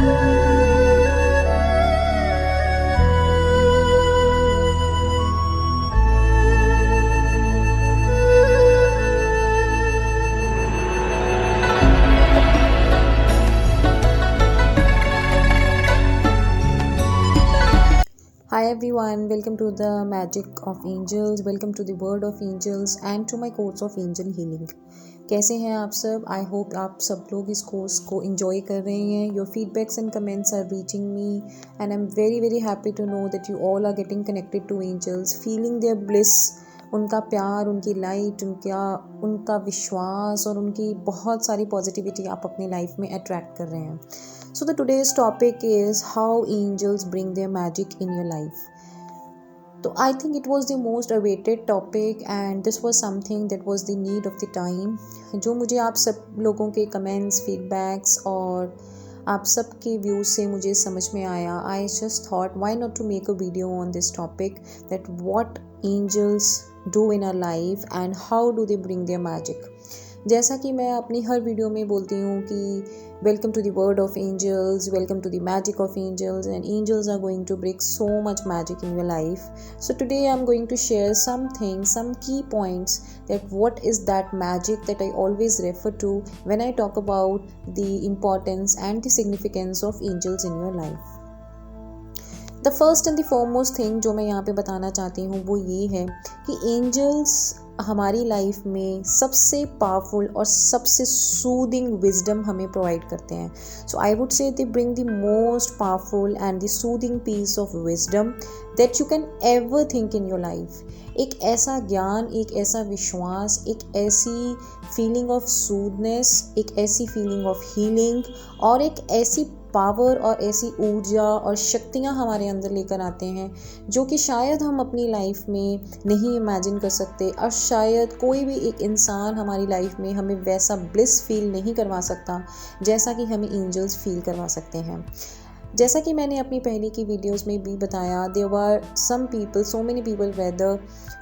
Hi everyone, welcome to the Magic of Angels, welcome to the Word of Angels and to my course of Angel Healing. कैसे हैं आप सब? I hope आप सब लोग इस कोर्स को enjoy कर रहे हैं. Your feedbacks and comments are reaching me and I'm very happy to know that you all are getting connected to angels, feeling their bliss, उनका प्यार, उनकी लाइट, उनका विश्वास और उनकी बहुत सारी पॉजिटिविटी आप अपनी लाइफ में अट्रैक्ट कर रहे हैं. So the today's topic is how angels bring their magic in your life. So I think it was the most awaited topic and this was something that was the need of the time. जो मुझे आप सब लोगों के comments, feedbacks और आप सब के व्यूज़ से मुझे समझ में आया. I just thought why not to make a video on this topic, that what angels do in our life and how do they bring their magic. जैसा कि मैं अपनी हर वीडियो में बोलती हूँ कि welcome to the world of angels, welcome to the magic of angels and angels are going to bring so much magic in your life. So today I am going to share some key points that what is that magic that I always refer to when I talk about the importance and the significance of angels in your life. The first and the foremost thing जो मैं यहाँ पे बताना चाहती हूँ वो ये है कि एंजल्स हमारी लाइफ में सबसे पावरफुल और सबसे सूदिंग विजडम हमें प्रोवाइड करते हैं. सो I would say they bring the most powerful and the soothing piece of wisdom that you can ever think in your life. एक ऐसा ज्ञान, एक ऐसा विश्वास, एक ऐसी फीलिंग ऑफ सूदनेस, एक ऐसी फीलिंग ऑफ हीलिंग और एक ऐसी पावर और ऐसी ऊर्जा और शक्तियाँ हमारे अंदर लेकर आते हैं जो कि शायद हम अपनी लाइफ में नहीं इमेजिन कर सकते और शायद कोई भी एक इंसान हमारी लाइफ में हमें वैसा ब्लिस फील नहीं करवा सकता जैसा कि हमें एंजल्स फील करवा सकते हैं. जैसा कि मैंने अपनी पहले की वीडियोस में भी बताया, there were some people, so many people rather,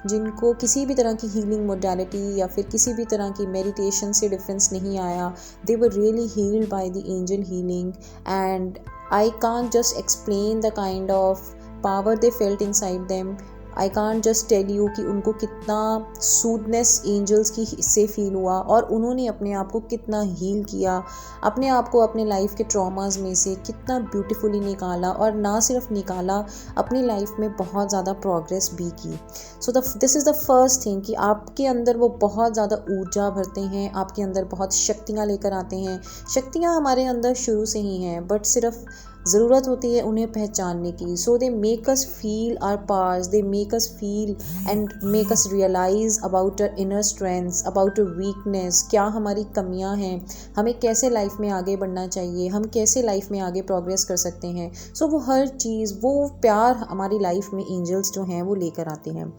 जिनको किसी भी तरह की हीलिंग मोडालिटी या फिर किसी भी तरह की मेडिटेशन से डिफरेंस नहीं आया. They were really healed by the angel healing and I can't just explain the kind of power they felt inside them. I can't just tell you कि उनको कितना सूदनेस एंजल्स की से फील हुआ और उन्होंने अपने आप को कितना हील किया, अपने आप को अपने लाइफ के ट्रॉमास में से कितना ब्यूटीफुली निकाला और ना सिर्फ निकाला, अपनी लाइफ में बहुत ज़्यादा प्रोग्रेस भी की. So this is the first thing कि आपके अंदर वो बहुत ज़्यादा ऊर्जा भरते हैं, आपके अंदर बहुत शक्तियाँ लेकर आते हैं. शक्तियाँ हमारे अंदर शुरू से ही हैं बट सिर्फ ज़रूरत होती है उन्हें पहचानने की. So they make us feel our powers, they make us feel and make us realise about our inner strengths, about our weakness, क्या हमारी कमियां हैं, हमें कैसे लाइफ में आगे बढ़ना चाहिए, हम कैसे लाइफ में आगे प्रोग्रेस कर सकते हैं. सो वो हर चीज़, वो प्यार हमारी लाइफ में एंजल्स जो हैं वो लेकर आते हैं.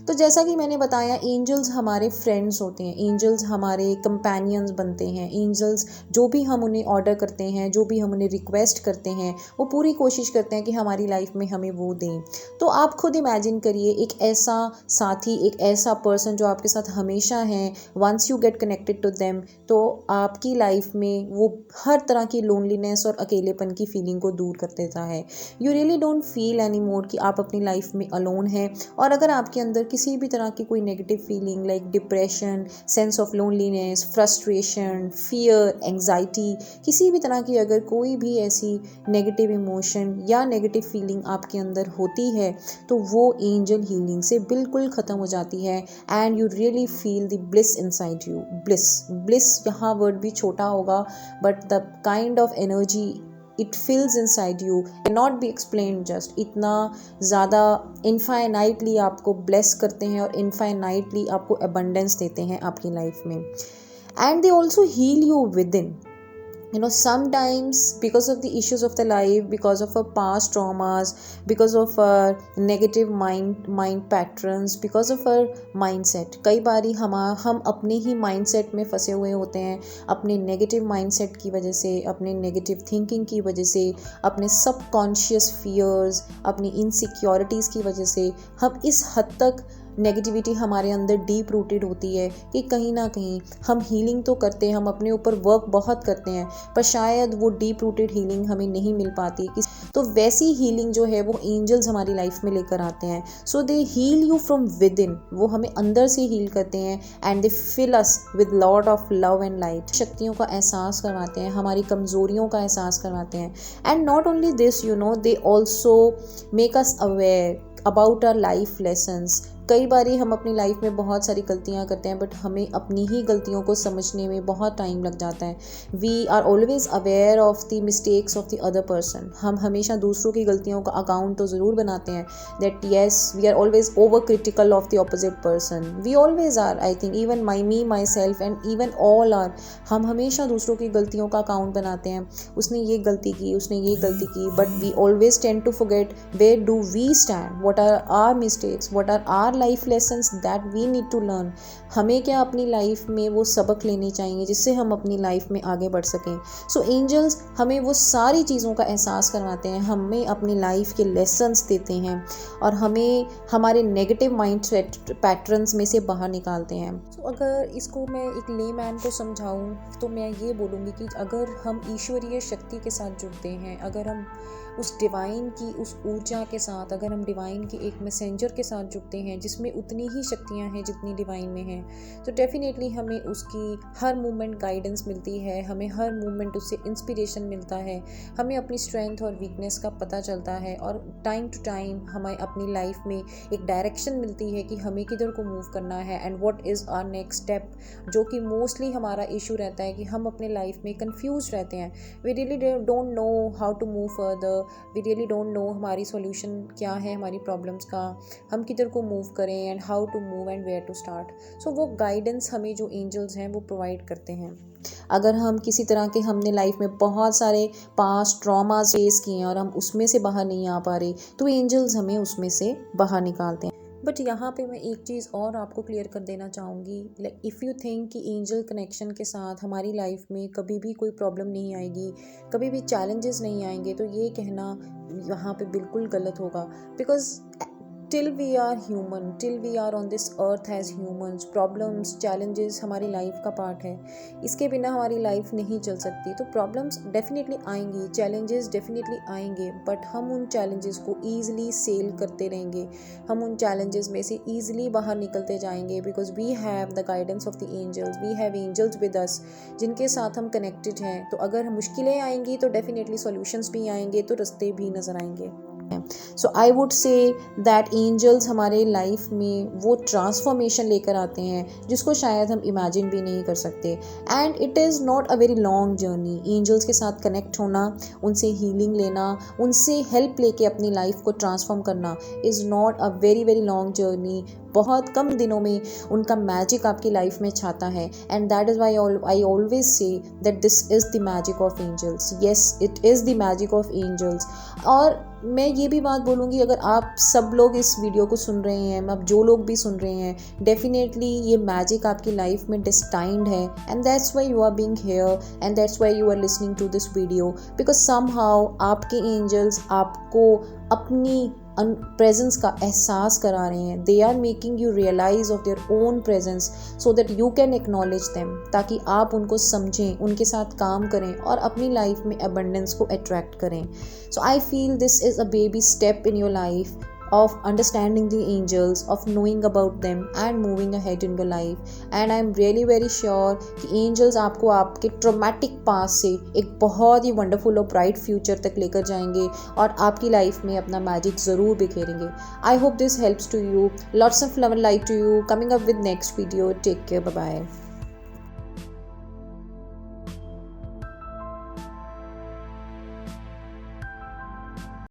तो जैसा कि मैंने बताया, एंजल्स हमारे फ्रेंड्स होते हैं, एंजल्स हमारे कंपेनियंस बनते हैं. एंजल्स जो भी हम उन्हें ऑर्डर करते हैं, जो भी हम उन्हें रिक्वेस्ट करते हैं, वो पूरी कोशिश करते हैं कि हमारी लाइफ में हमें वो दें. तो आप खुद इमेजिन करिए एक ऐसा साथी, एक ऐसा पर्सन जो आपके साथ हमेशा है. Once you get connected to them तो आपकी लाइफ में वो हर तरह की लोनलीनेस और अकेलेपन की फीलिंग को दूर कर देता है. You really don't feel any more कि आप अपनी लाइफ में अलोन हैं. और अगर आपके अंदर किसी भी तरह की कोई negative feeling like depression, sense of loneliness, frustration, fear, anxiety, किसी भी तरह की अगर कोई भी ऐसी नेगेटिव इमोशन या नेगेटिव फीलिंग आपके अंदर होती है तो वो एंजल हीलिंग से बिल्कुल ख़त्म हो जाती है and you really feel the bliss inside you. Bliss यहाँ वर्ड भी छोटा होगा but the kind of energy it fills inside you cannot be explained. just इतना ज़्यादा infinitely आपको bless करते हैं और infinitely आपको abundance देते हैं आपकी लाइफ में. and they also heal you within. Sometimes because of the issues of the life, because of our past traumas, because of our negative mind patterns, because of our mindset, कई बारी हम अपने ही mindset में फंसे हुए होते हैं. अपने negative mindset की वजह से, अपने negative thinking की वजह से, अपने subconscious fears, अपनी insecurities की वजह से हम इस हद तक नेगेटिविटी हमारे अंदर डीप रूटेड होती है कि कहीं ना कहीं हम हीलिंग तो करते हैं, हम अपने ऊपर वर्क बहुत करते हैं, पर शायद वो डीप रूटेड हीलिंग हमें नहीं मिल पाती। तो वैसी हीलिंग जो है वो एंजल्स हमारी लाइफ में लेकर आते हैं। So they heal you from within, वो हमें अंदर से हील करते हैं and they fill us with lot of love and light. शक्तियों का एहसास करवाते हैं, हमारी कमज़ोरियों का एहसास करवाते हैं। And not only this, you know, they also make us aware about our life lessons. कई बारी हम अपनी लाइफ में बहुत सारी गलतियां करते हैं, बट हमें अपनी ही गलतियों को समझने में बहुत टाइम लग जाता है। We are always aware of the mistakes of the other person. हम हमेशा दूसरों की गलतियों का अकाउंट तो ज़रूर बनाते हैं, that yes we are always over critical of the opposite person. We always are, I think even myself and even all are. हम हमेशा दूसरों की गलतियों का अकाउंट बनाते हैं, उसने ये गलती की, उसने ये गलती की, but we always tend to forget where do we stand, what are our mistakes, what are our life lessons that we need to learn. हमें क्या अपनी लाइफ में वो सबक लेने चाहिए जिससे हम अपनी लाइफ में आगे बढ़ सकें। सो एंजल्स हमें वो सारी चीज़ों का एहसास करवाते हैं, हमें अपनी लाइफ के लेसन्स देते हैं और हमें हमारे नेगेटिव माइंडसेट पैटर्न्स में से बाहर निकालते हैं। तो अगर इसको मैं एक लेमैन को समझाऊं तो मैं ये बोलूँगी कि अगर हम ईश्वरीय शक्ति के साथ जुड़ते हैं, अगर हम उस डिवाइन की उस ऊर्जा के साथ, अगर हम डिवाइन के एक मैसेंजर के साथ जुड़ते हैं जिसमें उतनी ही शक्तियां हैं जितनी डिवाइन में हैं, तो डेफिनेटली हमें उसकी हर मूवमेंट गाइडेंस मिलती है, हमें हर मूवमेंट उससे इंस्पिरेशन मिलता है, हमें अपनी स्ट्रेंथ और वीकनेस का पता चलता है और टाइम टू टाइम हमें अपनी लाइफ में एक डायरेक्शन मिलती है कि हमें किधर को मूव करना है and what is our next step. जो कि मोस्टली हमारा इशू रहता है कि हम अपने लाइफ में कन्फ्यूज रहते हैं। We really don't know how to move further, we really don't know हमारी सॉल्यूशन क्या है हमारी प्रॉब्लम्स का, हम किधर को मूव करें and how to move and where to start. So वो गाइडेंस हमें जो एंजल्स हैं वो प्रोवाइड करते हैं। अगर हम किसी तरह के हमने लाइफ में बहुत सारे पास्ट ट्रॉमास फेस किए हैं और हम उसमें से बाहर नहीं आ पा रहे, तो एंजल्स हमें उसमें से बाहर निकालते हैं। बट यहाँ पे मैं एक चीज़ और आपको क्लियर कर देना चाहूँगी, लाइक इफ़ यू थिंक कि एंजल कनेक्शन के साथ हमारी लाइफ में कभी भी कोई प्रॉब्लम नहीं आएगी, कभी भी चैलेंजेस नहीं आएंगे, तो ये कहना यहाँ पे बिल्कुल गलत होगा। Because till we are human, till we are on this earth as humans, problems challenges हमारी लाइफ का पार्ट है। इसके बिना हमारी लाइफ नहीं चल सकती। तो प्रॉब्लम्स डेफिनेटली आएंगी, चैलेंजेस डेफिनेटली आएंगे, बट हम उन चैलेंजेस को ईजिली सेल करते रहेंगे, हम उन चैलेंजेस में से ईजिली बाहर निकलते जाएंगे, because we have the guidance of the angels, we have angels with us जिनके साथ हम कनेक्टेड हैं। तो अगर मुश्किलें आएंगी तो डेफिनेटली सॉल्यूशंस भी आएंगे, तो रास्ते भी नज़र आएंगे। So I would say that angels हमारे लाइफ में वो ट्रांसफॉर्मेशन लेकर आते हैं जिसको शायद हम इमेजिन भी नहीं कर सकते। And it is not a very long journey. Angels के साथ कनेक्ट होना, उनसे हीलिंग लेना, उनसे हेल्प लेके अपनी लाइफ को ट्रांसफॉर्म करना is not a very very long journey. बहुत कम दिनों में उनका मैजिक आपकी लाइफ में छाता है। And that is why I always say that this is the magic of angels. Yes, it is the magic of angels. और मैं ये भी बात बोलूँगी, अगर आप सब लोग इस वीडियो को सुन रहे हैं, अब जो लोग भी सुन रहे हैं, डेफिनेटली ये मैजिक आपकी लाइफ में डिस्टाइंड है। And that's why you are being here and that's why you are listening to this video, because somehow आपके एंजल्स आपको अपनी प्रेजेंस का एहसास करा रहे हैं। They are making you realise of their own presence so that you can acknowledge them, ताकि आप उनको समझें, उनके साथ काम करें और अपनी लाइफ में अबंडेंस को अट्रैक्ट करें। So I feel this is a baby step in your life of understanding the angels, of knowing about them and moving ahead in your life. And I am really very sure कि angels आपको आपके traumatic past से एक बहुत ही wonderful और bright future तक लेकर जाएंगे और आपकी life में अपना magic ज़रूर बिखेरेंगे। I hope this helps to you. Lots of love and light to you. Coming up with next video. Take care. Bye bye.